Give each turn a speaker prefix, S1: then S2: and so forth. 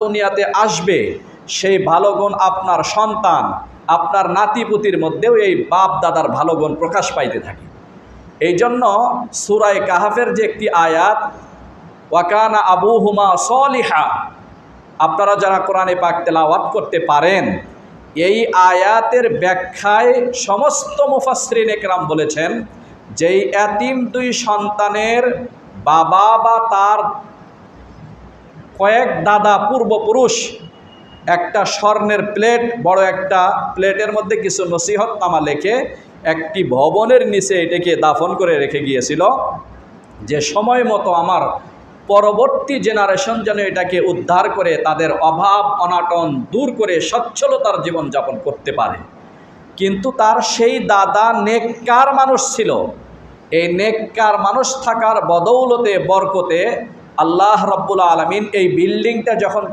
S1: দুনিয়াতে আসবে সেই ভালো গুণ আপনার সন্তান, আপনার নাতিপুতির মধ্যেও এই বাপ দাদার ভালো গুণ প্রকাশ পাইতে থাকে। এই জন্য সূরা কাহাফের যে একটি আয়াত, ওয়াকানা আবুহুমা সলিহা, আপনারা যারা কোরআনে পাক তেলাওয়াত করতে পারেন, এই আয়াতের ব্যাখ্যায় সমস্ত মুফাসসিরিন একরাম বলেছেন যেই এতিম দুই সন্তানের বাবা বা তার কয়েক দাদা পূর্বপুরুষ একটা স্বর্ণের প্লেট, বড় একটা প্লেটের মধ্যে কিছু নসিহতনামা লেখে একটি ভবনের নিচে এটাকে দাফন করে রেখে গিয়েছিল, যে সময় মতো আমার পরবর্তী জেনারেশন যেন এটাকে উদ্ধার করে তাদের অভাব অনাটন দূর করে সচ্ছলতার জীবনযাপন করতে পারে। কিন্তু তার সেই দাদা নেককার মানুষ ছিল। এই নেককার মানুষ থাকার বদৌলতে, বরকতে আল্লাহ রাব্বুল আলামিন এই বিল্ডিংটা যখন